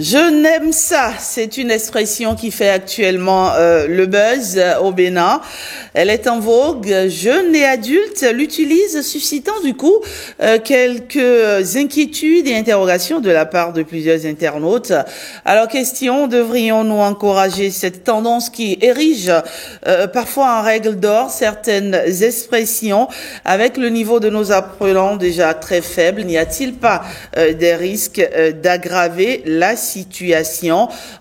Je n'aime ça, c'est une expression qui fait actuellement le buzz au Bénin. Elle est en vogue, jeunes et adultes l'utilisent, suscitant du coup quelques inquiétudes et interrogations de la part de plusieurs internautes. Alors question, devrions-nous encourager cette tendance qui érige parfois en règle d'or certaines expressions avec le niveau de nos apprenants déjà très faible? N'y a-t-il pas des risques d'aggraver la situation?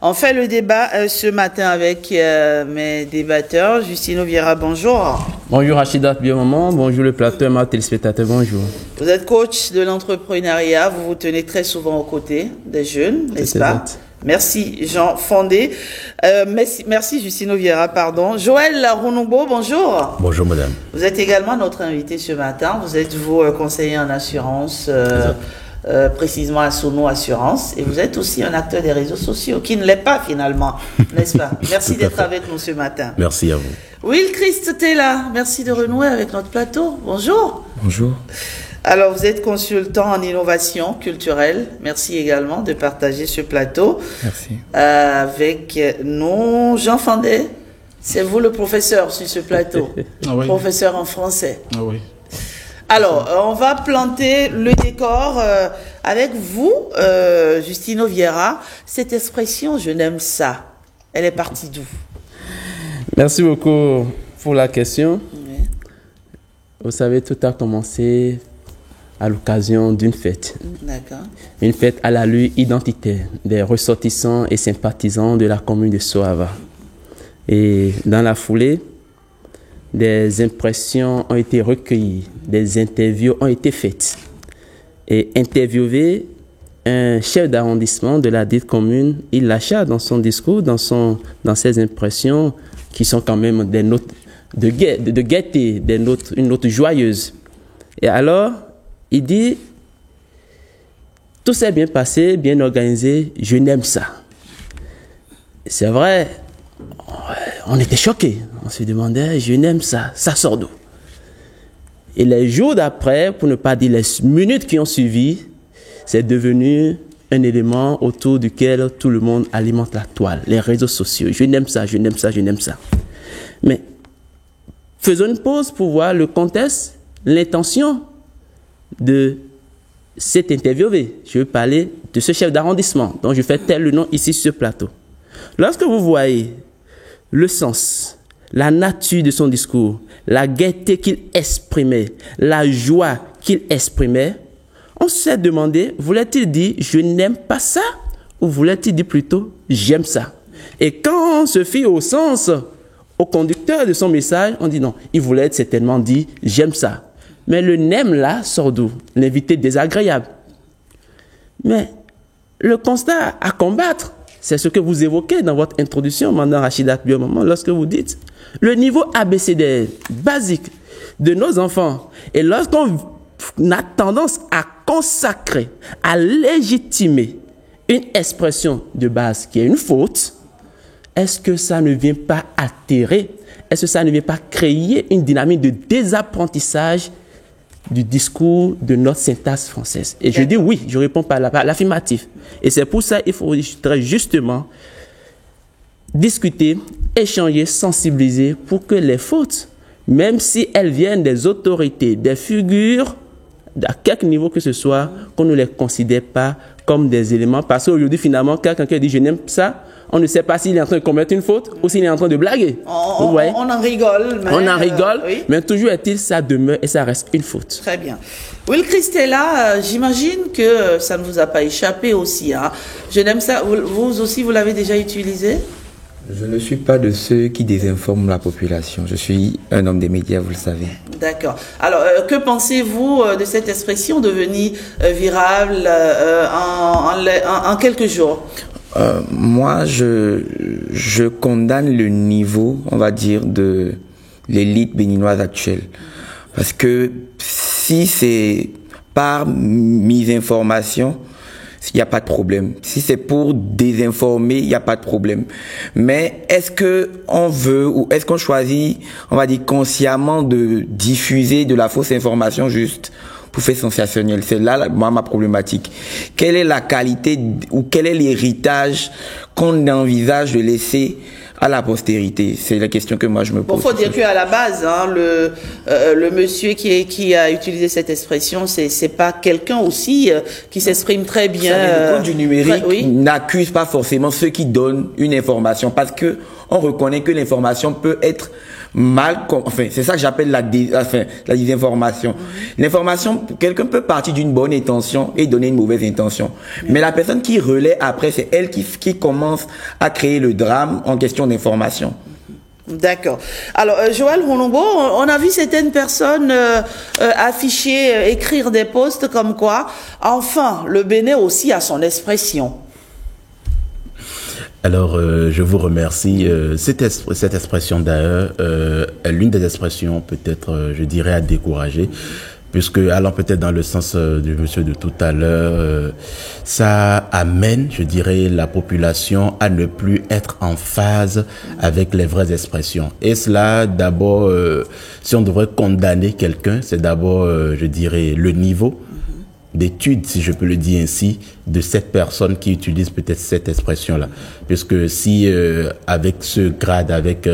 On fait le débat ce matin avec mes débatteurs. Justino Vieira, bonjour. Bonjour Rachida, bien maman. Bonjour le plateau, ma téléspectateur, bonjour. Vous êtes coach de l'entrepreneuriat, vous vous tenez très souvent aux côtés des jeunes, n'est-ce pas? Merci Jean Fondé. Merci Justino Vieira, pardon. Joël Ronoubo, bonjour. Bonjour madame. Vous êtes également notre invité ce matin. Vous êtes conseiller en assurance, précisément à Sono Assurance, et vous êtes aussi un acteur des réseaux sociaux, qui ne l'est pas finalement, n'est-ce pas? Merci d'être avec nous ce matin. Merci à vous. Will Christ Tella, merci de renouer avec notre plateau. Bonjour. Bonjour. Alors, vous êtes consultant en innovation culturelle. Merci également de partager ce plateau. Merci. Avec nous, Jean Fandé. C'est vous le professeur sur ce plateau. Ah oui. Professeur en français. Ah oui. Alors, on va planter le décor avec vous, Justino Vieira. Cette expression, je n'aime ça, elle est partie d'où? Merci beaucoup pour la question. Oui. Vous savez, tout a commencé à l'occasion d'une fête. D'accord. Une fête à l'allure identitaire des ressortissants et sympathisants de la commune de Soava. Et dans la foulée, des impressions ont été recueillies, des interviews ont été faites. Et interviewé un chef d'arrondissement de la dite commune, il lâcha dans son discours, dans ses impressions, qui sont quand même des notes de gaieté, une note joyeuse. Et alors, il dit, tout s'est bien passé, bien organisé, je n'aime ça. C'est vrai, on était choqués. On se demandait, je n'aime ça, ça sort d'où? Et les jours d'après, pour ne pas dire les minutes qui ont suivi, c'est devenu un élément autour duquel tout le monde alimente la toile, les réseaux sociaux. Je n'aime ça, je n'aime ça, je n'aime ça. Mais faisons une pause pour voir le contexte, l'intention de cet interviewé. Je veux parler de ce chef d'arrondissement dont je fais tel le nom ici sur ce plateau. Lorsque vous voyez le sens, la nature de son discours, la gaieté qu'il exprimait, la joie qu'il exprimait, on s'est demandé, voulait-il dire « je n'aime pas ça » ou voulait-il dire plutôt « j'aime ça ». Et quand on se fie au sens, au conducteur de son message, on dit non, il voulait certainement dire « j'aime ça ». Mais le « n'aime » là sort d'où? L'invité désagréable. Mais le constat à combattre, c'est ce que vous évoquez dans votre introduction, Madame Rachida Biomaman, lorsque vous dites le niveau ABCD basique de nos enfants. Et lorsqu'on a tendance à consacrer, à légitimer une expression de base qui est une faute, est-ce que ça ne vient pas altérer, est-ce que ça ne vient pas créer une dynamique de désapprentissage du discours de notre syntaxe française? Et je dis oui, je réponds par l'affirmatif. Et c'est pour ça qu'il faudrait justement discuter, échanger, sensibiliser pour que les fautes, même si elles viennent des autorités, des figures, à quelque niveau que ce soit, qu'on ne les considère pas comme des éléments. Parce qu'aujourd'hui, finalement, quelqu'un qui dit « je n'aime ça », on ne sait pas s'il est en train de commettre une faute ou s'il est en train de blaguer. On en rigole. Mais, on en rigole, oui. Mais toujours est-il, ça demeure et ça reste une faute. Très bien. Will Christella, j'imagine que ça ne vous a pas échappé aussi. Hein. Je n'aime ça. Vous aussi, vous l'avez déjà utilisé? Je ne suis pas de ceux qui désinforment la population. Je suis un homme des médias, vous le savez. D'accord. Alors, que pensez-vous de cette expression devenue virale en quelques jours? Moi, je condamne le niveau, on va dire, de l'élite béninoise actuelle. Parce que si c'est par misinformation, il n'y a pas de problème. Si c'est pour désinformer, il n'y a pas de problème. Mais est-ce que on veut ou est-ce qu'on choisit, on va dire consciemment, de diffuser de la fausse information juste pour faire sensationnel. C'est là, moi, ma problématique. Quelle est la qualité ou quel est l'héritage qu'on envisage de laisser à la postérité? C'est la question que moi je me pose. Bon, faut dire qu'à la base, hein, le monsieur qui a utilisé cette expression, c'est pas quelqu'un aussi qui s'exprime très bien. Le code du numérique n'accuse pas forcément ceux qui donnent une information, parce que on reconnaît que l'information peut être enfin, c'est ça que j'appelle la désinformation. L'information, quelqu'un peut partir d'une bonne intention et donner une mauvaise intention. Mais la personne qui relaie après, c'est elle qui commence à créer le drame en question d'information. D'accord. Alors, Joël Rolombo, on a vu certaines personnes afficher, écrire des posts comme quoi, enfin, le Bénin aussi a son expression. Alors, je vous remercie. Cette expression d'ailleurs est l'une des expressions peut-être, je dirais, à décourager, puisque allant peut-être dans le sens du monsieur de tout à l'heure, ça amène, je dirais, la population à ne plus être en phase avec les vraies expressions. Et cela, d'abord, si on devrait condamner quelqu'un, c'est d'abord, je dirais, le niveau d'études, si je peux le dire ainsi, de cette personne qui utilise peut-être cette expression-là. Puisque si, avec ce grade, avec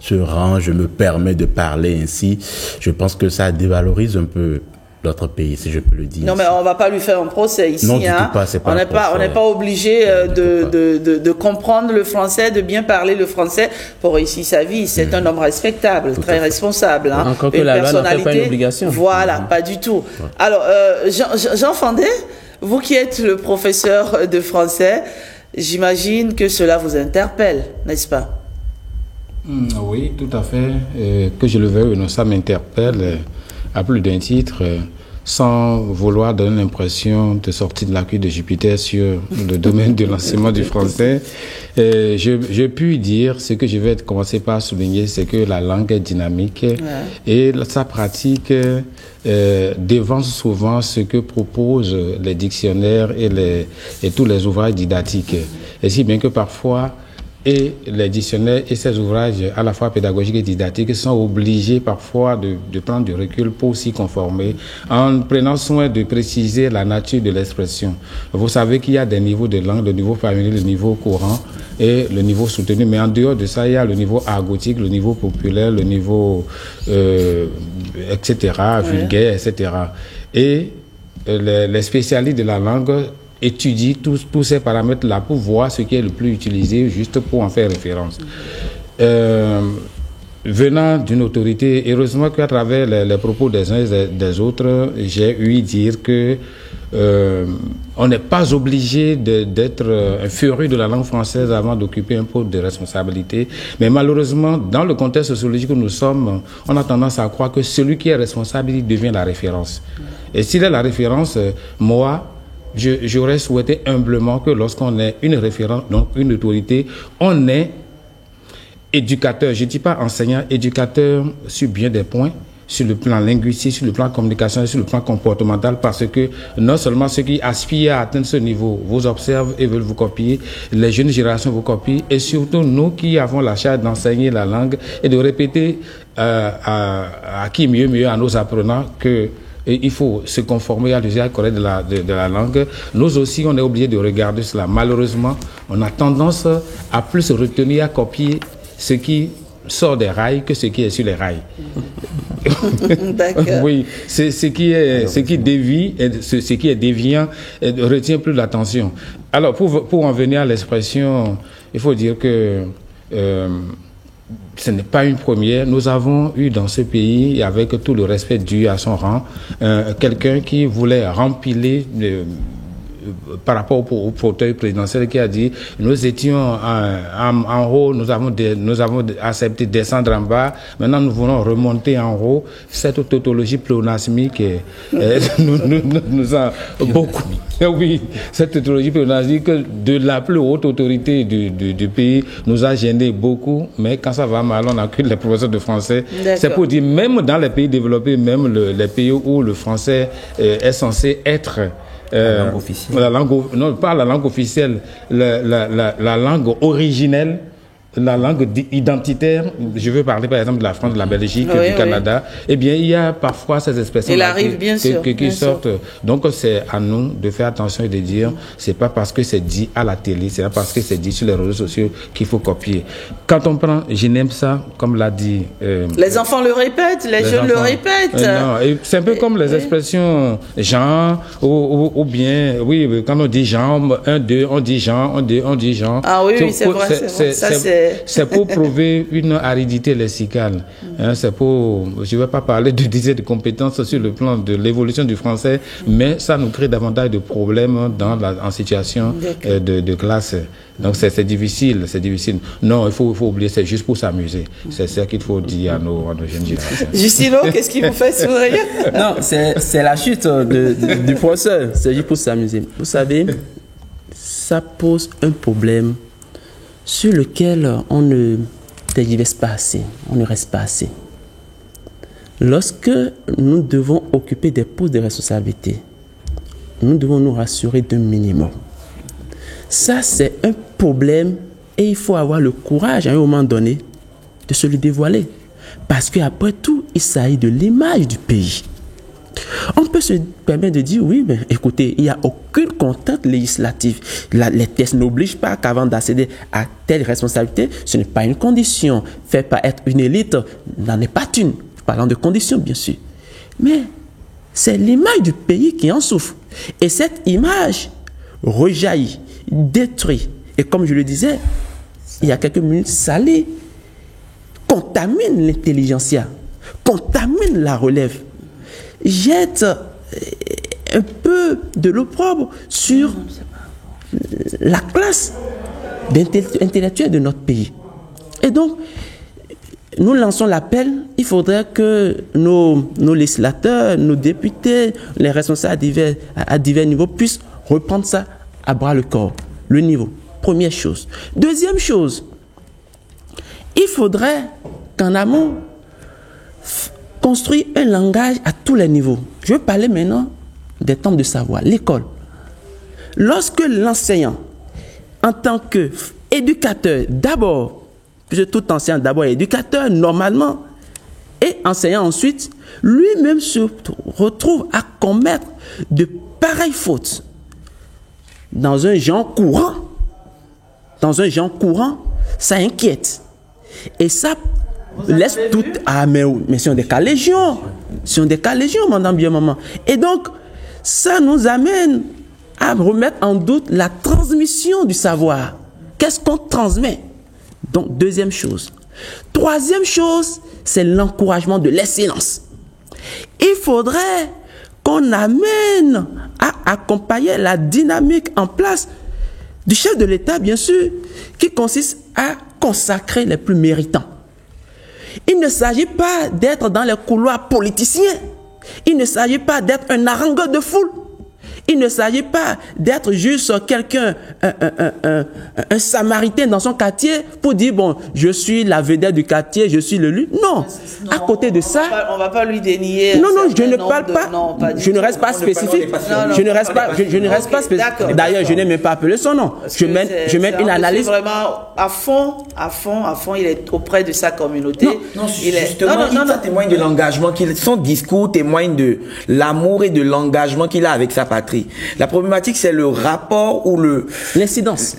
ce rang, je me permets de parler ainsi, je pense que ça dévalorise un peu notre pays, si je peux le dire. Non, mais on va pas lui faire un procès ici. Non, du tout pas, c'est pas on n'est pas obligé de comprendre le français, de bien parler le français pour réussir sa vie. C'est un homme respectable, très responsable. Hein. Encore que la loi n'en fait pas une obligation. Voilà, pas du tout. Ouais. Alors, Jean Fandé, vous qui êtes le professeur de français, j'imagine que cela vous interpelle, n'est-ce pas? Oui, tout à fait. Que je le veuille ou non, ça m'interpelle à plus d'un titre, sans vouloir donner l'impression de sortir de la queue de Jupiter sur le domaine de l'enseignement du français. Je puis dire, ce que je vais commencer par souligner, c'est que la langue est dynamique et sa pratique dévance souvent ce que proposent les dictionnaires et tous les ouvrages didactiques. Et si bien que parfois, et les dictionnaires et ces ouvrages à la fois pédagogiques et didactiques sont obligés parfois de prendre du recul pour s'y conformer en prenant soin de préciser la nature de l'expression. Vous savez qu'il y a des niveaux de langue, le niveau familier, le niveau courant et le niveau soutenu, mais en dehors de ça, il y a le niveau argotique, le niveau populaire, le niveau etc., vulgaire, etc. Et les spécialistes de la langue étudie tous ces paramètres-là pour voir ce qui est le plus utilisé, juste pour en faire référence. Venant d'une autorité, heureusement qu'à travers les propos des uns et des autres, j'ai eu dire que on n'est pas obligé d'être un féru de la langue française avant d'occuper un poste de responsabilité. Mais malheureusement, dans le contexte sociologique où nous sommes, on a tendance à croire que celui qui est responsable, il devient la référence. Et s'il est la référence, moi, j'aurais souhaité humblement que lorsqu'on est une référence, donc une autorité, on est éducateur, je ne dis pas enseignant, éducateur sur bien des points, sur le plan linguistique, sur le plan communication, sur le plan comportemental, parce que non seulement ceux qui aspirent à atteindre ce niveau vous observent et veulent vous copier, les jeunes générations vous copient, et surtout nous qui avons la charge d'enseigner la langue et de répéter à qui mieux à nos apprenants que il faut se conformer à l'usage correct de la langue. Nous aussi, on est obligé de regarder cela. Malheureusement, on a tendance à plus se retenir à copier ce qui sort des rails que ce qui est sur les rails. D'accord. Oui, ce qui dévie, ce qui est déviant, retient plus l'attention. Alors, pour en venir à l'expression, il faut dire que ce n'est pas une première. Nous avons eu dans ce pays, avec tout le respect dû à son rang, quelqu'un qui voulait rempiler par rapport au fauteuil présidentiel, qui a dit nous étions en haut, nous avons accepté de descendre en bas, maintenant nous voulons remonter en haut. Cette tautologie pléonasmique nous a beaucoup. Oui, cette tautologie pléonasmique de la plus haute autorité du pays nous a gêné beaucoup, mais quand ça va mal, on accuse les professeurs de français. C'est pour dire, même dans les pays développés, même les pays où le français est censé être la langue officielle. Non, pas la langue officielle, la langue originelle. la langue identitaire, je veux parler par exemple de la France, de la Belgique, du Canada, eh bien, il y a parfois ces expressions qui sortent. Donc, c'est à nous de faire attention et de dire, c'est pas parce que c'est dit à la télé, c'est pas parce que c'est dit sur les réseaux sociaux qu'il faut copier. Quand on prend, je n'aime ça, comme l'a dit... les enfants le répètent, les jeunes le répètent. Non, c'est un peu comme les expressions genre, ou bien, oui, quand on dit genre, 1, 2, on dit genre, on dit genre. Ah oui, c'est vrai. C'est pour prouver une aridité lexicale. Hein, c'est pour, je ne vais pas parler de dizaines de compétences sur le plan de l'évolution du français, mais ça nous crée davantage de problèmes en situation de classe. Donc c'est difficile. Non, il faut oublier, c'est juste pour s'amuser. C'est ça qu'il faut dire à nos jeunes générations. Justino, qu'est-ce qui vous fait sourire? Non, c'est la chute du professeur. C'est juste pour s'amuser. Vous savez, ça pose un problème sur lequel on ne tergiverse pas assez, on ne reste pas assez. Lorsque nous devons occuper des postes de responsabilité, nous devons nous rassurer d'un minimum. Ça, c'est un problème et il faut avoir le courage à un moment donné de se le dévoiler. Parce qu'après tout, il s'agit de l'image du pays. On peut se permettre de dire, oui, mais écoutez, il n'y a aucune contrainte législative. Les textes n'obligent pas qu'avant d'accéder à telle responsabilité, ce n'est pas une condition. Faire pas être une élite n'en est pas une. Parlant de conditions, bien sûr. Mais c'est l'image du pays qui en souffre. Et cette image rejaillit, détruit. Et comme je le disais, il y a quelques minutes, salit, contamine l'intelligentsia, contamine la relève, jette un peu de l'opprobre sur la classe intellectuelle de notre pays. Et donc, nous lançons l'appel, il faudrait que nos législateurs, nos députés, les responsables à divers niveaux puissent reprendre ça à bras le corps, le niveau. Première chose. Deuxième chose, il faudrait qu'en amont, construire un langage à tous les niveaux. Je veux parler maintenant des temps de savoir, l'école. Lorsque l'enseignant, en tant qu'éducateur, d'abord, puisque tout enseignant d'abord est éducateur, normalement, et enseignant ensuite, lui-même se retrouve à commettre de pareilles fautes dans un genre courant. Dans un genre courant, ça inquiète. Et ça laisse tout... Ah, mais c'est des cas légion. C'est des cas légion, madame bien maman. Et donc, ça nous amène à remettre en doute la transmission du savoir. Qu'est-ce qu'on transmet? Donc, deuxième chose. Troisième chose, c'est l'encouragement de l'excellence. Il faudrait qu'on amène à accompagner la dynamique en place du chef de l'État, bien sûr, qui consiste à consacrer les plus méritants. Il ne s'agit pas d'être dans les couloirs politiciens. Il ne s'agit pas d'être un harangueur de foule. Il ne s'agit pas d'être juste quelqu'un, un samaritain dans son quartier pour dire, bon, je suis la vedette du quartier, je suis l'élu. Non. À côté de ça... On ne va pas lui dénier... Non, je ne parle pas... Je ne reste pas spécifique. Je ne reste pas spécifique. D'ailleurs, je n'ai même pas appelé son nom. Je mets une analyse... Vraiment, à fond, il est auprès de sa communauté. Ça témoigne de l'engagement son discours témoigne de l'amour et de l'engagement qu'il a avec sa patrie. La problématique, c'est le rapport ou l'incidence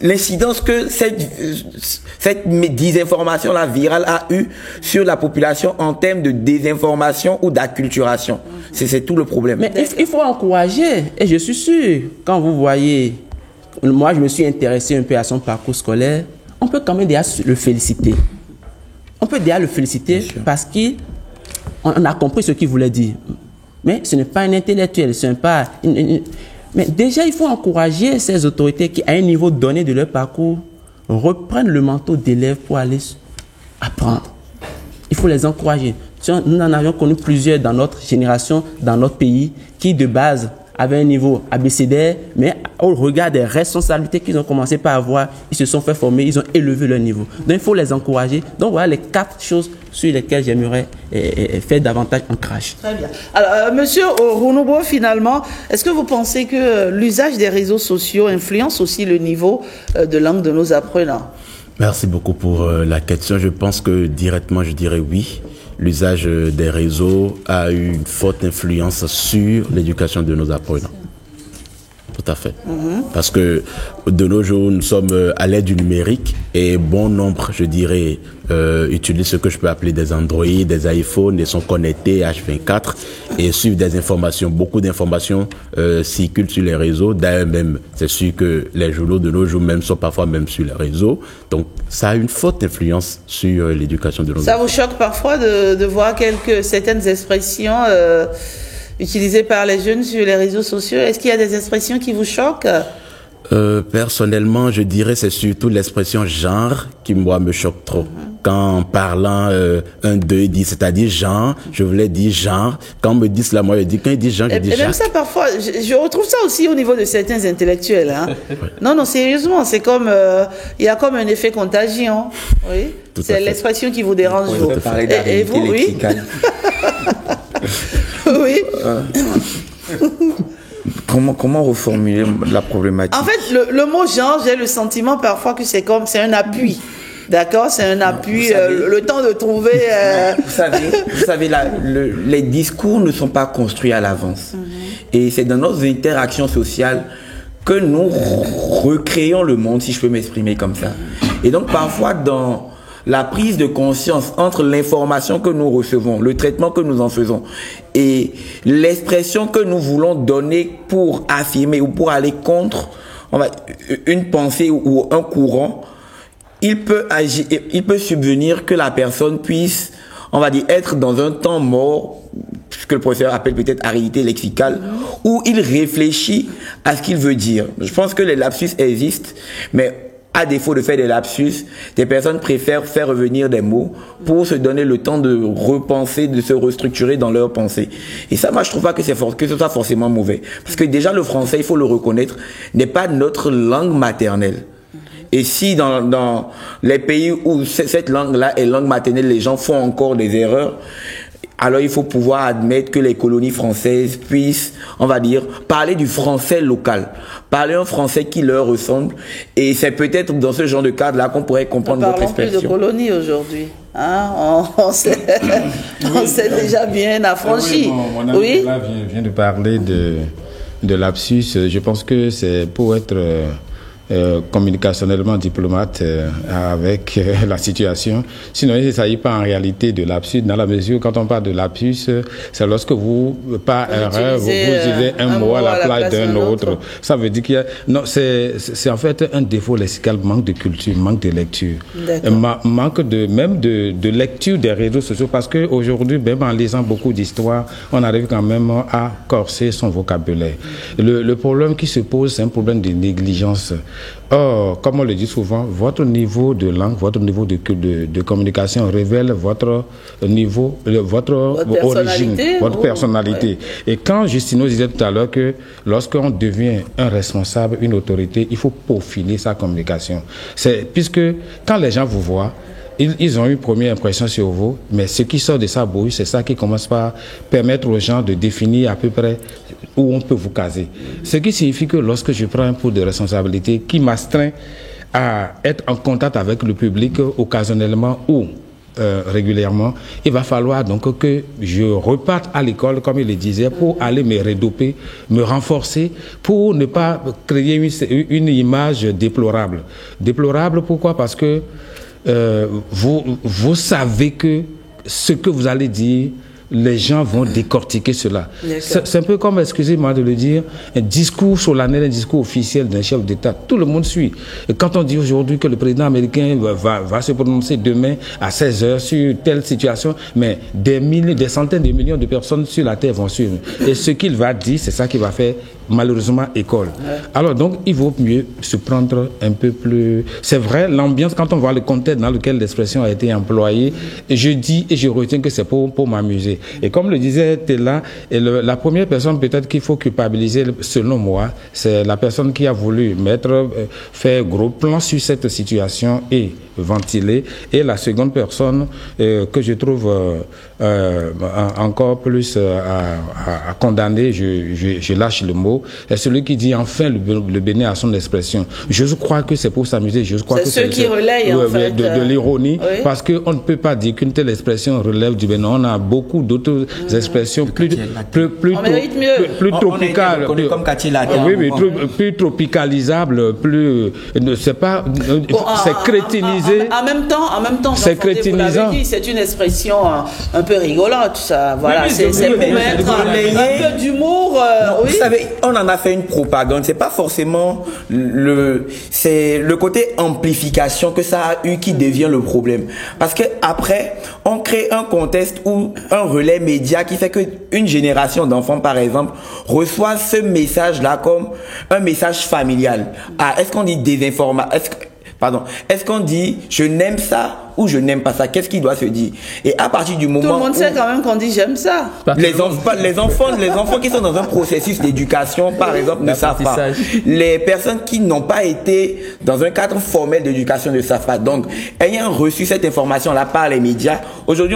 que cette désinformation-là virale a eu sur la population en termes de désinformation ou d'acculturation. C'est tout le problème. Mais il faut encourager, et je suis sûr, quand vous voyez, moi je me suis intéressé un peu à son parcours scolaire, on peut quand même déjà le féliciter. On peut déjà le féliciter parce qu'on a compris ce qu'il voulait dire. Mais ce n'est pas un intellectuel, ce n'est pas... Mais déjà, il faut encourager ces autorités qui, à un niveau donné de leur parcours, reprennent le manteau d'élèves pour aller apprendre. Il faut les encourager. Nous en avions connu plusieurs dans notre génération, dans notre pays, qui de base avaient un niveau abécédaire, mais au regard des responsabilités qu'ils ont commencé par avoir, ils se sont fait former, ils ont élevé leur niveau. Donc il faut les encourager. Donc voilà les 4 choses sur lesquelles j'aimerais faire davantage ancrage. Très bien. Alors, Monsieur Rounobo, finalement, est-ce que vous pensez que l'usage des réseaux sociaux influence aussi le niveau de langue de nos apprenants? Merci beaucoup pour la question. Je pense que directement, je dirais oui. L'usage des réseaux a eu une forte influence sur l'éducation de nos apprenants. Tout à fait. Parce que de nos jours, nous sommes à l'aide du numérique et bon nombre, je dirais, utilisent ce que je peux appeler des Android, des iPhones, et sont connectés H24 et suivent des informations. Beaucoup d'informations circulent sur les réseaux. D'ailleurs même, c'est sûr que les journaux de nos jours même sont parfois même sur les réseaux. Donc, ça a une forte influence sur l'éducation de nos enfants. Ça vous choque parfois de voir certaines expressions utilisées par les jeunes sur les réseaux sociaux? Est-ce qu'il y a des expressions qui vous choquent? Personnellement, je dirais c'est surtout l'expression genre qui moi me choque trop. Quand en parlant un d'eux dit, c'est-à-dire genre, je voulais dire genre. Quand on me dit cela, moi je dis quand il dit genre, je dis genre. Et même ça parfois, je retrouve ça aussi au niveau de certains intellectuels. Hein. Non, sérieusement, c'est comme il y a comme un effet contagion. Oui. C'est l'expression qui vous dérange. On peut parler et vous, oui. Oui. Comment reformuler la problématique? En fait, le mot genre, j'ai le sentiment parfois que c'est un appui. D'accord, c'est un appui, le temps de trouver... Vous savez les discours ne sont pas construits à l'avance. Et c'est dans nos interactions sociales que nous recréons le monde, si je peux m'exprimer comme ça. Et donc parfois dans la prise de conscience entre l'information que nous recevons, le traitement que nous en faisons et l'expression que nous voulons donner pour affirmer ou pour aller contre une pensée ou un courant, il peut subvenir que la personne puisse, on va dire, être dans un temps mort, ce que le professeur appelle peut-être aridité lexicale, où il réfléchit à ce qu'il veut dire. Je pense que les lapsus existent, mais à défaut de faire des lapsus, des personnes préfèrent faire revenir des mots pour se donner le temps de repenser, de se restructurer dans leur pensée. Et ça, moi, je trouve pas que ce soit forcément mauvais. Parce que déjà, le français, il faut le reconnaître, n'est pas notre langue maternelle. Et si dans les pays où cette langue-là est langue maternelle, les gens font encore des erreurs, alors il faut pouvoir admettre que les colonies françaises puissent, on va dire, parler du français local, parler un français qui leur ressemble. Et c'est peut-être dans ce genre de cadre-là qu'on pourrait comprendre votre expression. Plus de colonies aujourd'hui. Hein? On s'est déjà bien affranchi. Oui, mon ami vient de parler de lapsus. Je pense que c'est pour être... communicationnellement diplomate avec la situation. Sinon, il ne s'agit pas en réalité de lapsus, dans la mesure où quand on parle de lapsus, c'est lorsque vous, par erreur, vous utilisez un mot à la place d'un autre. Ça veut dire qu'il y a... Non, c'est en fait un défaut lexical, manque de culture, manque de lecture. Manque de lecture des réseaux sociaux, parce qu'aujourd'hui, même en lisant beaucoup d'histoires, on arrive quand même à corser son vocabulaire. Le problème qui se pose, c'est un problème de négligence. Or, comme on le dit souvent, votre niveau de langue, votre niveau de communication révèle votre niveau, votre origine, votre personnalité. Et quand Justino disait tout à l'heure que lorsqu'on devient un responsable, une autorité, il faut peaufiner sa communication. Puisque quand les gens vous voient, ils ont eu une première impression sur vous, mais ce qui sort de sa bouche, c'est ça qui commence par permettre aux gens de définir à peu près où on peut vous caser. Ce qui signifie que lorsque je prends un poste de responsabilité qui m'astreint à être en contact avec le public occasionnellement ou régulièrement, il va falloir donc que je reparte à l'école, comme il le disait, pour aller me redoper, me renforcer, pour ne pas créer une image déplorable. Déplorable, pourquoi? Parce que vous savez que ce que vous allez dire, les gens vont décortiquer cela. C'est un peu comme, excusez-moi de le dire, un discours solennel, un discours officiel d'un chef d'État. Tout le monde suit. Et quand on dit aujourd'hui que le président américain va se prononcer demain à 16h sur telle situation, mais des centaines de millions de personnes sur la Terre vont suivre. Et ce qu'il va dire, c'est ça qui va faire malheureusement école. Alors donc, il vaut mieux se prendre un peu plus... C'est vrai, l'ambiance, quand on voit le contexte dans lequel l'expression a été employée, je dis et je retiens que c'est pour m'amuser. Et comme le disait Tella, la première personne peut-être qu'il faut culpabiliser, selon moi, c'est la personne qui a voulu faire gros plan sur cette situation et ventilé. Et la seconde personne que je trouve encore plus à condamner, je lâche le mot, est celui qui dit enfin le Bénin a son expression. Je crois que c'est pour s'amuser. Je crois que c'est ceux qui relayent en fait de l'ironie, oui. Parce qu'on ne peut pas dire qu'une telle expression relève du Bénin. On a beaucoup d'autres expressions plus tropicales, plus tropicalisables, plus c'est pas c'est crétinisé. En même temps, c'est crétinisant. C'est une expression un peu rigolote, ça. Voilà, oui, c'est pour mettre un peu d'humour. Vous savez, on en a fait une propagande. C'est pas forcément c'est le côté amplification que ça a eu qui devient le problème. Parce que après, on crée un contexte ou un relais média qui fait que une génération d'enfants, par exemple, reçoit ce message-là comme un message familial. Ah, est-ce qu'on dit désinformation? Est-ce qu'on dit je n'aime ça ou je n'aime pas ça? Qu'est-ce qui doit se dire? Et à partir du moment tout le monde sait quand même qu'on dit j'aime ça. Les enfants qui sont dans un processus d'éducation, par exemple, ne savent pas. Les personnes qui n'ont pas été dans un cadre formel d'éducation ne savent pas. Donc, ayant reçu cette information-là par les médias, aujourd'hui,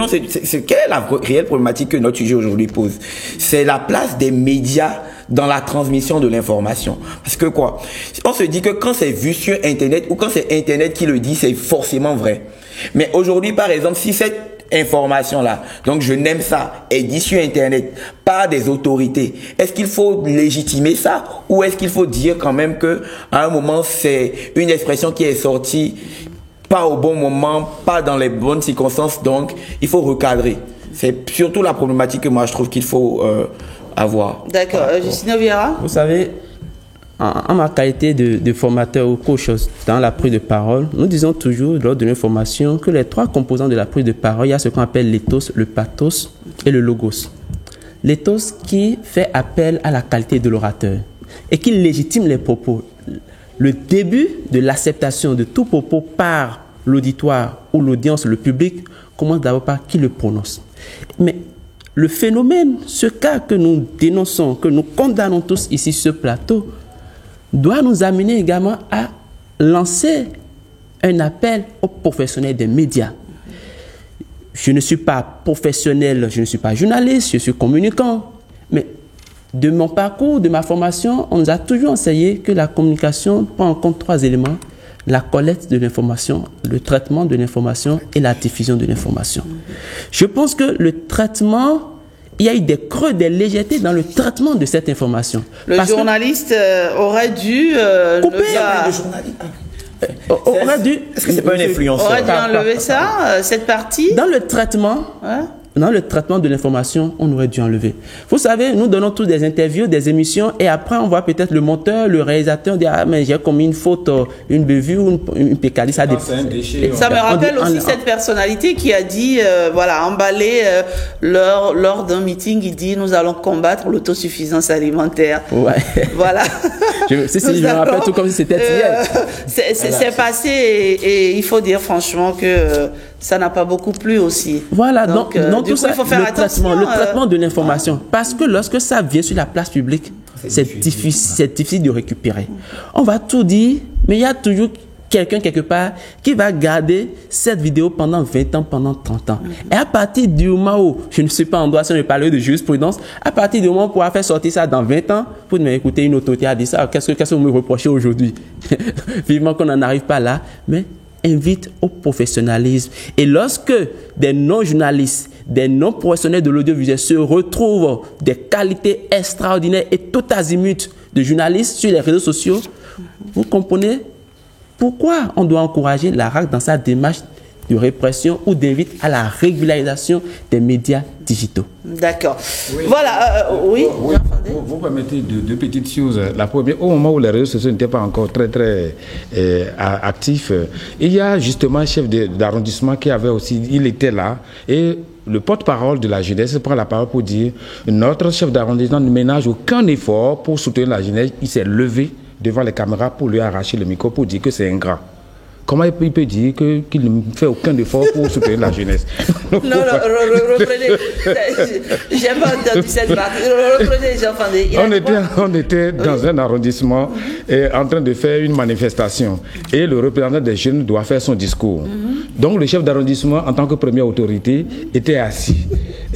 quelle est la réelle problématique que notre sujet aujourd'hui pose? C'est la place des médias dans la transmission de l'information. Parce que quoi? On se dit que quand c'est vu sur Internet ou quand c'est Internet qui le dit, c'est forcément vrai. Mais aujourd'hui, par exemple, si cette information-là, donc je n'aime ça, est dit sur Internet par des autorités, est-ce qu'il faut légitimer ça ou est-ce qu'il faut dire quand même que à un moment, c'est une expression qui est sortie pas au bon moment, pas dans les bonnes circonstances, donc il faut recadrer. C'est surtout la problématique que moi je trouve qu'il faut avoir. D'accord. Justino Vieira. Vous savez, en ma qualité de formateur ou coach dans la prise de parole, nous disons toujours lors de nos formations que les trois composants de la prise de parole, il y a ce qu'on appelle l'éthos, le pathos et le logos. L'éthos qui fait appel à la qualité de l'orateur et qui légitime les propos. Le début de l'acceptation de tout propos par l'auditoire ou l'audience, le public, commence d'abord par qui le prononce. Mais le phénomène, ce cas que nous dénonçons, que nous condamnons tous ici sur ce plateau, doit nous amener également à lancer un appel aux professionnels des médias. Je ne suis pas professionnel, je ne suis pas journaliste, je suis communicant, mais de mon parcours, de ma formation, on nous a toujours enseigné que la communication prend en compte trois éléments: la collecte de l'information, le traitement de l'information et la diffusion de l'information. Je pense que le traitement, il y a eu des creux, des légèretés dans le traitement de cette information. Le journaliste aurait dû couper aurait dû. Est-ce que c'est pas une influenceur? Aurait dû enlever ça, cette partie. Dans le traitement. Ouais. Dans le traitement de l'information, on aurait dû enlever. Vous savez, nous donnons tous des interviews, des émissions, et après on voit peut-être le monteur, le réalisateur dire ah mais j'ai commis une faute, une bévue ou une pécadille. Ça me rappelle aussi cette personnalité qui a dit voilà, emballé lors d'un meeting, il dit nous allons combattre l'autosuffisance alimentaire. Ouais. Voilà. Je me rappelle tout comme si c'était hier. C'est passé et il faut dire franchement que ça n'a pas beaucoup plu aussi. Voilà, donc tout coup, ça, il faut faire attention. Le traitement de l'information. Parce que lorsque ça vient sur la place publique, c'est difficile de récupérer. On va tout dire, mais il y a toujours quelqu'un quelque part qui va garder cette vidéo pendant 20 ans, pendant 30 ans. Et à partir du moment où, je ne suis pas en droit, si on parle de jurisprudence, à partir du moment où on pourra faire sortir ça dans 20 ans, pour me écouter, une autorité a dit ça, qu'est-ce que vous me reprochez aujourd'hui? Vivement qu'on n'en arrive pas là, mais invite au professionnalisme. Et lorsque des non-journalistes, des non-professionnels de l'audiovisuel se retrouvent des qualités extraordinaires et tout azimut de journalistes sur les réseaux sociaux, vous comprenez pourquoi on doit encourager la RAC dans sa démarche de répression ou d'invite à la régularisation des médias digitaux. D'accord. Oui. Voilà, oui. Vous permettez deux petites choses. La première, au moment où les réseaux sociaux n'étaient pas encore très actifs, il y a justement un chef d'arrondissement qui avait aussi, il était là, et le porte-parole de la jeunesse prend la parole pour dire notre chef d'arrondissement ne ménage aucun effort pour soutenir la jeunesse. Il s'est levé devant les caméras pour lui arracher le micro pour dire que c'est ingrat. comment il peut dire qu'il ne fait aucun effort pour soutenir la jeunesse? Non, reprenez. J'aime pas entendu cette partie. Reprenez, Jean-Fandé. On était dans un arrondissement en train de faire une manifestation. Et le représentant des jeunes doit faire son discours. Donc le chef d'arrondissement, en tant que première autorité, était assis.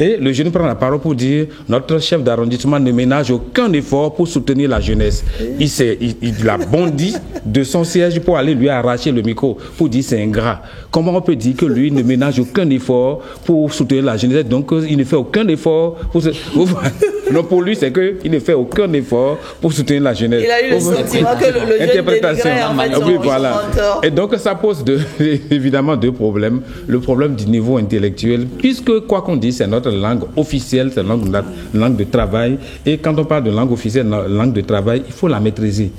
Et le jeune prend la parole pour dire notre chef d'arrondissement ne ménage aucun effort pour soutenir la jeunesse. Il a bondi de son siège pour aller lui arracher le micro pour dire c'est ingrat. Comment on peut dire que lui ne ménage aucun effort pour soutenir la jeunesse, donc il ne fait aucun effort pour non, pour lui c'est qu'il ne fait aucun effort pour soutenir la jeunesse. Il a eu le sentiment que le jeune dénigrait en fait oui, voilà. Et donc ça pose évidemment deux problèmes. Le problème du niveau intellectuel, puisque quoi qu'on dise, c'est notre langue officielle, c'est la langue de travail. Et quand on parle de langue officielle, langue de travail, il faut la maîtriser.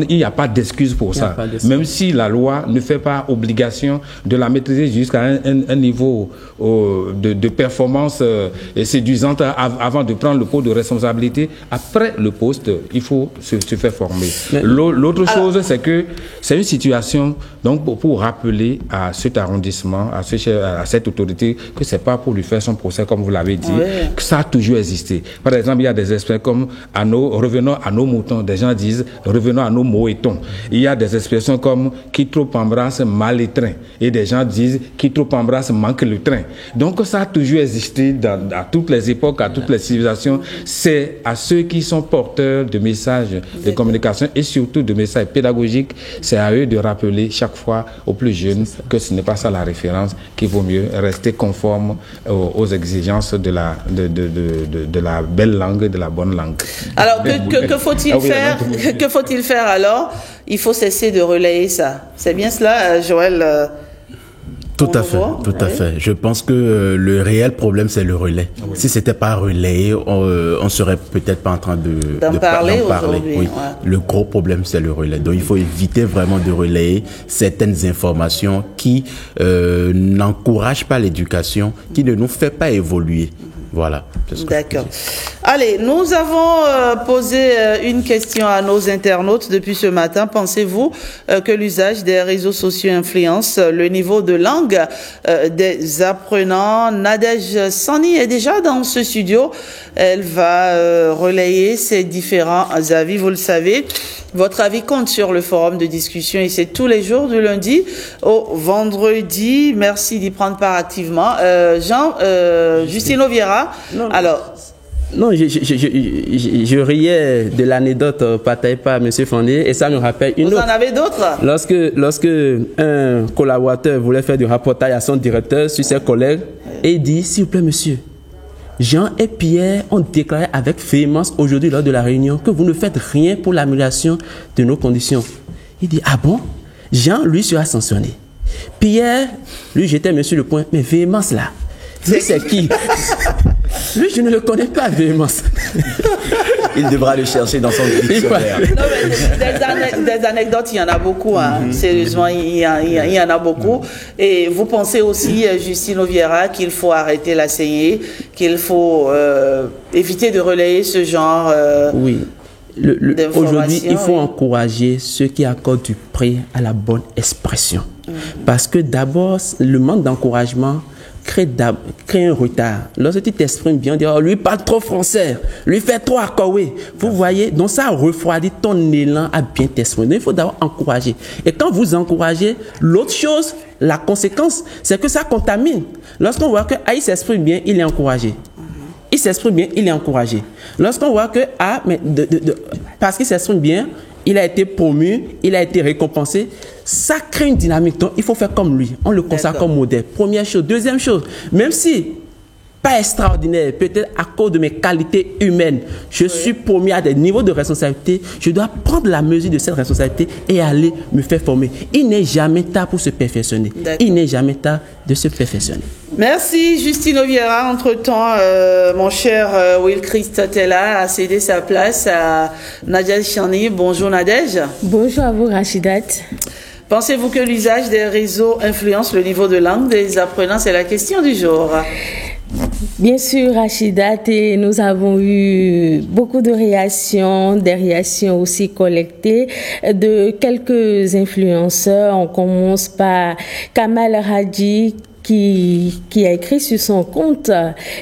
Il n'y a pas d'excuse pour ça. Même si la loi ne fait pas obligation de la maîtriser jusqu'à un niveau de performance séduisante avant de prendre le poste de responsabilité. Après le poste, il faut se faire former. L'autre chose, c'est que c'est une situation donc pour rappeler à cet arrondissement, à cette autorité, que c'est pas pour lui faire son procès comme vous l'avez dit, que ça a toujours existé. Par exemple, il y a des expressions comme revenons à nos moutons. Des gens disent revenons à nos moutons. Il y a des expressions comme qui trop embrasse mal les trains. Et des gens disent qui trop embrasse manque le train. Donc ça a toujours existé à toutes les époques, à toutes les civilisations. C'est à ceux qui sont porteurs de messages de communication et surtout de messages pédagogiques, c'est à eux de rappeler chaque fois aux plus jeunes que ce n'est pas ça la référence, qu'il vaut mieux rester conforme aux exigences de la belle langue, de la bonne langue. Alors, que faut-il faire? Que faut-il faire alors? Il faut cesser de relayer ça. C'est bien cela, Joël? Tout à fait. Je pense que le réel problème, c'est le relais. Si c'était pas relayé, on serait peut-être pas en train d'en parler. Oui. Ouais. Le gros problème, c'est le relais. Donc, il faut éviter vraiment de relayer certaines informations qui n'encouragent pas l'éducation, qui ne nous fait pas évoluer. Voilà. D'accord. Allez, nous avons posé une question à nos internautes depuis ce matin. Pensez-vous que l'usage des réseaux sociaux influence le niveau de langue des apprenants? Nadège Sani est déjà dans ce studio. Elle va relayer ses différents avis. Vous le savez, votre avis compte sur le forum de discussion et c'est tous les jours du lundi au vendredi. Merci d'y prendre part activement. Justino Vieira. Non, je riais de l'anecdote partagée par M. Fandé et ça me rappelle une autre. Vous en avez d'autres? Lorsque un collaborateur voulait faire du reportage à son directeur sur ses collègues et il dit, s'il vous plaît monsieur, Jean et Pierre ont déclaré avec véhémence aujourd'hui lors de la réunion que vous ne faites rien pour l'amélioration de nos conditions. Il dit, ah bon? Jean, lui, sera sanctionné. Pierre, lui, j'étais monsieur le point, mais véhémence là, lui, c'est qui? Lui, je ne le connais pas, véhémence. Il devra le chercher dans son dictionnaire. Non, mais des anecdotes, il y en a beaucoup. Hein. Sérieusement, il y en a beaucoup. Et vous pensez aussi, Justino Vieira, qu'il faut arrêter la CIE, qu'il faut éviter de relayer ce genre oui. Aujourd'hui, il faut encourager ceux qui accordent du prix à la bonne expression. Parce que d'abord, le manque d'encouragement crée un retard. Lorsque tu t'exprimes bien, on dit, oh, lui parle trop français, lui fait trop akawé. Vous voyez, donc ça refroidit ton élan à bien t'exprimer. Donc il faut d'abord encourager. Et quand vous encouragez, l'autre chose, la conséquence, c'est que ça contamine. Lorsqu'on voit que il s'exprime bien, il est encouragé. Il s'exprime bien, il est encouragé. Lorsqu'on voit que parce qu'il s'exprime bien, il a été promu, il a été récompensé, ça crée une dynamique. Donc, il faut faire comme lui. On le consacre comme modèle. Première chose. Deuxième chose, même si pas extraordinaire, peut-être à cause de mes qualités humaines, je suis promu à des niveaux de responsabilité, je dois prendre la mesure de cette responsabilité et aller me faire former. Il n'est jamais tard pour se perfectionner. Il n'est jamais tard de se perfectionner. Merci Justino Vieira. Entre-temps, mon cher Will Christotella a cédé sa place à Nadège Sani. Bonjour Nadège. Bonjour à vous Rachidat. Pensez-vous que l'usage des réseaux influence le niveau de langue des apprenants? C'est la question du jour. Bien sûr, Rachida, et nous avons eu beaucoup de réactions, des réactions aussi collectées de quelques influenceurs. On commence par Kamal Hadji, qui a écrit sur son compte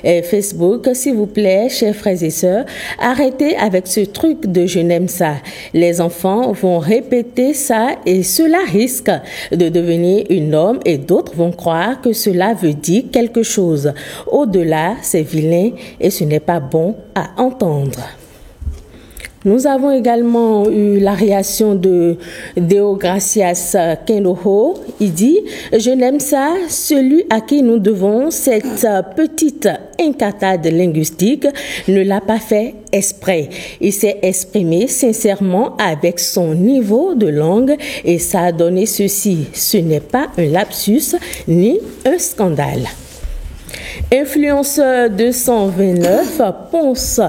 Facebook: s'il vous plaît, chers frères et sœurs, arrêtez avec ce truc de je n'aime ça. Les enfants vont répéter ça et cela risque de devenir une norme et d'autres vont croire que cela veut dire quelque chose. Au-delà, c'est vilain et ce n'est pas bon à entendre. Nous avons également eu la réaction de Deogracias Kenoho. Il dit: je n'aime ça, celui à qui nous devons cette petite incartade linguistique ne l'a pas fait exprès. Il s'est exprimé sincèrement avec son niveau de langue et ça a donné ceci. Ce n'est pas un lapsus ni un scandale. Influenceur 229 pense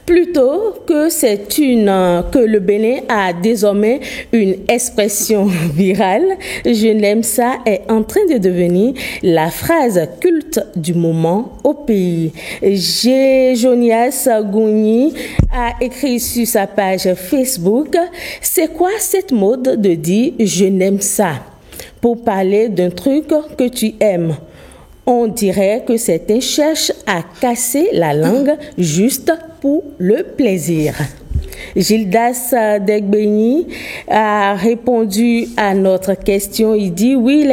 plutôt que que le Bénin a désormais une expression virale. Je n'aime ça est en train de devenir la phrase culte du moment au pays. Jonias Gouni a écrit sur sa page Facebook: c'est quoi cette mode de dire je n'aime ça pour parler d'un truc que tu aimes? On dirait que certains cherchent à casser la langue juste pour le plaisir. Gildas Degbeni a répondu à notre question. Il dit: oui, sur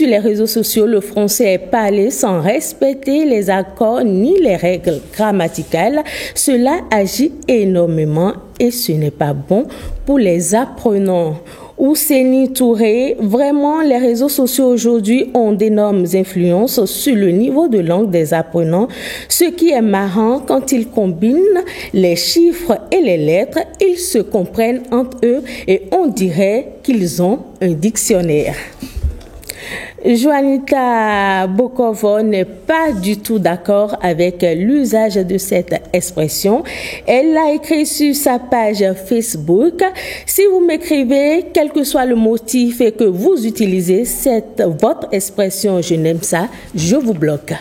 les réseaux sociaux, le français est parlé sans respecter les accords ni les règles grammaticales. Cela agit énormément et ce n'est pas bon pour les apprenants. Ouseni Touré, vraiment, les réseaux sociaux aujourd'hui ont d'énormes influences sur le niveau de langue des apprenants. Ce qui est marrant, quand ils combinent les chiffres et les lettres, ils se comprennent entre eux et on dirait qu'ils ont un dictionnaire. Joanita Bokovo n'est pas du tout d'accord avec l'usage de cette expression. Elle l'a écrit sur sa page Facebook: si vous m'écrivez, quel que soit le motif et que vous utilisez votre expression je n'aime ça, je vous bloque.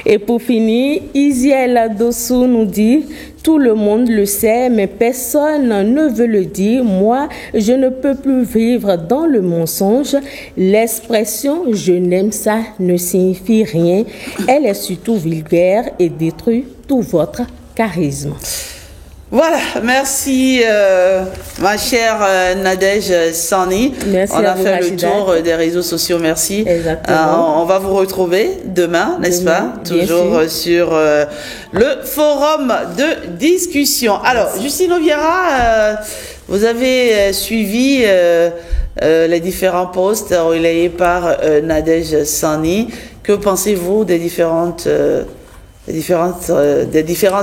Et pour finir, Isiel Dossou nous dit: tout le monde le sait, mais personne ne veut le dire. Moi, je ne peux plus vivre dans le mensonge. L'expression « je n'aime ça » ne signifie rien. Elle est surtout vulgaire et détruit tout votre charisme. Voilà, merci ma chère Nadège Sani. Merci. On a fait le tour des réseaux sociaux, merci. Exactement. On va vous retrouver demain, n'est-ce pas? Toujours sur le forum de discussion. Alors, Justine Obiara, vous avez suivi les différents posts relayés par Nadège Sani. Que pensez-vous des différents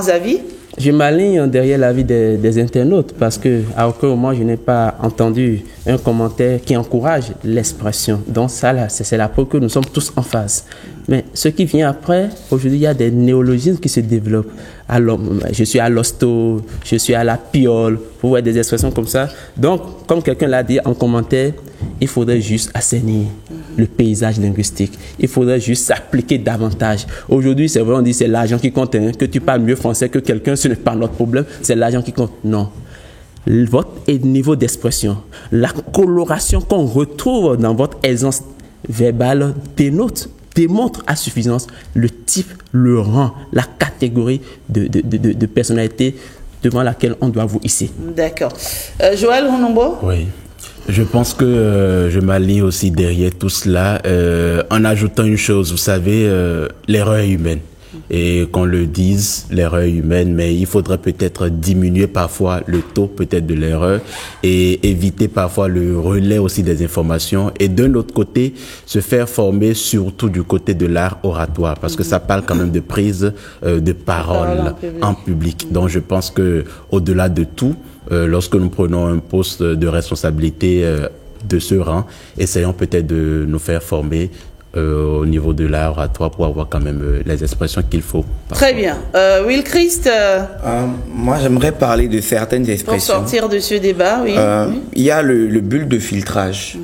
avis? Je m'aligne derrière l'avis des internautes parce que à aucun moment je n'ai pas entendu un commentaire qui encourage l'expression. Donc ça là, c'est la preuve que nous sommes tous en phase. Mais ce qui vient après, aujourd'hui il y a des néologismes qui se développent. Alors, je suis à l'hosto, je suis à la piole, vous voyez des expressions comme ça. Donc, comme quelqu'un l'a dit en commentaire, il faudrait juste assainir le paysage linguistique. Il faudrait juste s'appliquer davantage. Aujourd'hui, c'est vrai, on dit c'est l'argent qui compte, hein, que tu parles mieux français que quelqu'un, ce n'est pas notre problème, c'est l'argent qui compte. Non. Votre niveau d'expression, la coloration qu'on retrouve dans votre aisance verbale démontre à suffisance le type, le rang, la catégorie de personnalité devant laquelle on doit vous hisser. D'accord. Joël Honombo? Oui. Je pense que je m'aligne aussi derrière tout cela en ajoutant une chose, vous savez, l'erreur est humaine. Et qu'on le dise, l'erreur est humaine, mais il faudrait peut-être diminuer parfois le taux peut-être de l'erreur et éviter parfois le relais aussi des informations. Et d'un autre côté, se faire former surtout du côté de l'art oratoire, parce que ça parle quand même de prise de parole en public. Donc je pense que au-delà de tout, lorsque nous prenons un poste de responsabilité de ce rang, essayons peut-être de nous faire former au niveau de l'art oratoire pour avoir quand même les expressions qu'il faut. Très bien. Will Christ moi, j'aimerais parler de certaines expressions. Pour sortir de ce débat, oui. Il y a le bulle de filtrage.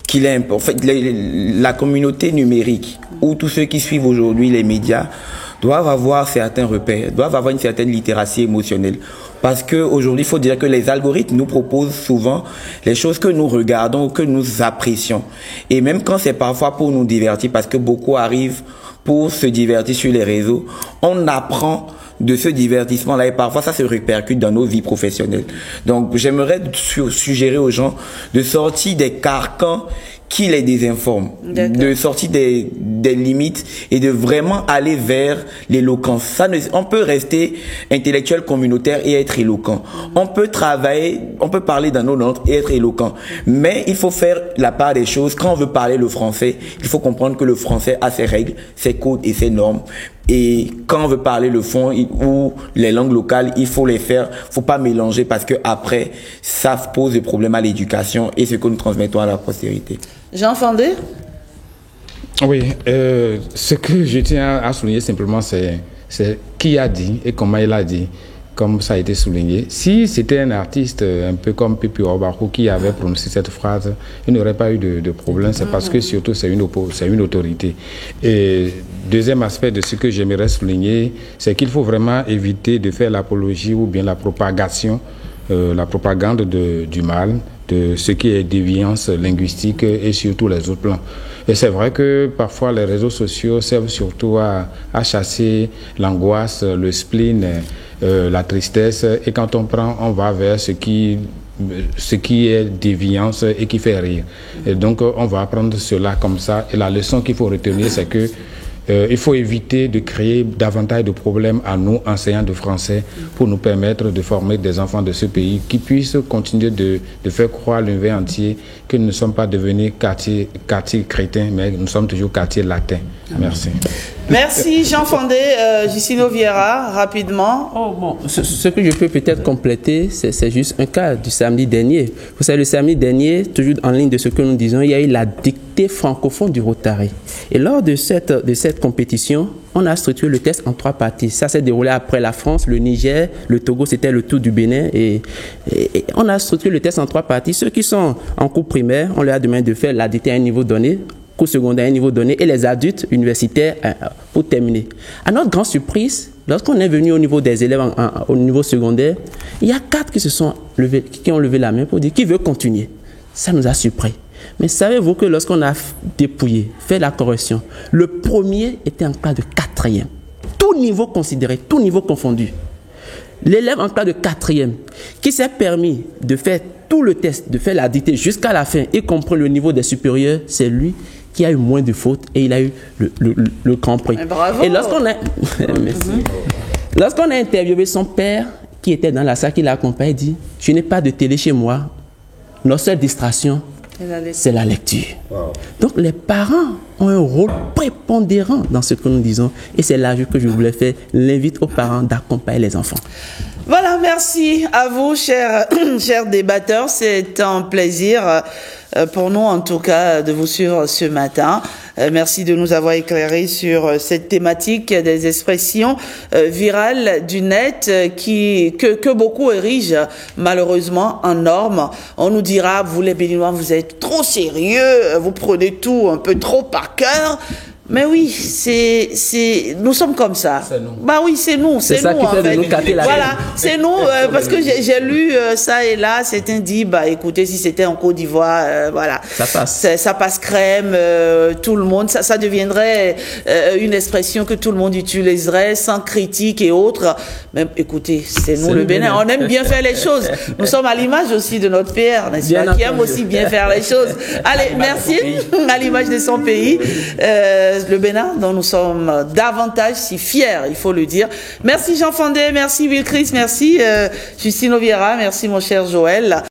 qu'il est, en fait, la communauté numérique ou tous ceux qui suivent aujourd'hui les médias doivent avoir certains repères, doivent avoir une certaine littératie émotionnelle. Parce que aujourd'hui, il faut dire que les algorithmes nous proposent souvent les choses que nous regardons ou que nous apprécions. Et même quand c'est parfois pour nous divertir, parce que beaucoup arrivent pour se divertir sur les réseaux, on apprend de ce divertissement-là et parfois ça se répercute dans nos vies professionnelles. Donc j'aimerais suggérer aux gens de sortir des carcans qui les désinforment, de sortir des limites et de vraiment aller vers l'éloquence. On peut rester intellectuel communautaire et être éloquent. On peut travailler, on peut parler dans nos langues et être éloquent. Mais il faut faire la part des choses. Quand on veut parler le français, il faut comprendre que le français a ses règles, ses codes et ses normes. Et quand on veut parler le fond ou les langues locales, il faut les faire, faut pas mélanger parce que après, ça pose des problèmes à l'éducation et ce que nous transmettons à la postérité. Jean Fandé? Oui, ce que je tiens à souligner simplement, c'est qui a dit et comment il a dit, comme ça a été souligné. Si c'était un artiste un peu comme Pipi Obarou qui avait prononcé cette phrase, il n'aurait pas eu de problème. C'est parce que surtout c'est une autorité. Et deuxième aspect de ce que j'aimerais souligner, c'est qu'il faut vraiment éviter de faire l'apologie ou bien la propagande du mal, de ce qui est déviance linguistique et sur tous les autres plans. Et c'est vrai que parfois les réseaux sociaux servent surtout à chasser l'angoisse, le spleen, la tristesse, et quand on va vers ce qui est déviance et qui fait rire. Et donc on va apprendre cela comme ça. Et la leçon qu'il faut retenir, c'est que il faut éviter de créer davantage de problèmes à nous, enseignants de français, pour nous permettre de former des enfants de ce pays qui puissent continuer de faire croire l'univers entier que nous ne sommes pas devenus quartier chrétiens, mais nous sommes toujours quartier latin. Merci. Merci Jean Fandé. Justino Vieira, rapidement. Oh, bon. Ce que je peux peut-être compléter, c'est juste un cas du samedi dernier. Vous savez, le samedi dernier, toujours en ligne de ce que nous disons, il y a eu la dictée francophone du Rotary. Et lors de cette compétition, on a structuré le test en 3 parties. Ça s'est déroulé après la France, le Niger, le Togo, c'était le tour du Bénin. Et on a structuré le test en 3 parties. Ceux qui sont en cours primaire, on leur a demandé de faire la dictée à un niveau donné, cours secondaire à un niveau donné, et les adultes universitaires pour terminer. À notre grande surprise, lorsqu'on est venu au niveau des élèves au niveau secondaire, il y a 4 qui ont levé la main pour dire qui veut continuer. Ça nous a surpris. Mais savez-vous que lorsqu'on a dépouillé, fait la correction, le premier était en classe de 4e. Tout niveau considéré, tout niveau confondu. L'élève en classe de 4e qui s'est permis de faire tout le test, de faire la dictée jusqu'à la fin, y compris le niveau des supérieurs, c'est lui qui a eu moins de fautes et il a eu le grand prix. Bravo. Et lorsqu'on a interviewé son père qui était dans la salle, qui l'a accompagné, il dit « Je n'ai pas de télé chez moi. Notre seule distraction, c'est la lecture. » Wow. Donc les parents ont un rôle prépondérant dans ce que nous disons et c'est là que je voulais faire l'invite aux parents d'accompagner les enfants. Voilà, merci à vous, chers débatteurs. C'est un plaisir pour nous, en tout cas, de vous suivre ce matin. Merci de nous avoir éclairé sur cette thématique des expressions virales du net que beaucoup érigent malheureusement en normes. On nous dira, vous les Béninois, vous êtes trop sérieux, vous prenez tout un peu trop par cœur. Mais oui, nous sommes comme ça. C'est nous. Bah oui, c'est nous, c'est nous en fait. Voilà, c'est nous parce que j'ai lu ça et là, certains disent bah écoutez, si c'était en Côte d'Ivoire, voilà, ça passe crème, tout le monde, ça deviendrait une expression que tout le monde utiliserait sans critique et autres. Mais écoutez, c'est nous le Bénin, on aime bien faire les choses. Nous sommes à l'image aussi de notre PR, n'est-ce pas, qui aime aussi bien faire les choses. Allez, merci à l'image de son pays. Le Bénin, dont nous sommes davantage si fiers, il faut le dire. Merci Jean Fandé, merci Will Chris, merci Justino Vieira, merci mon cher Joël.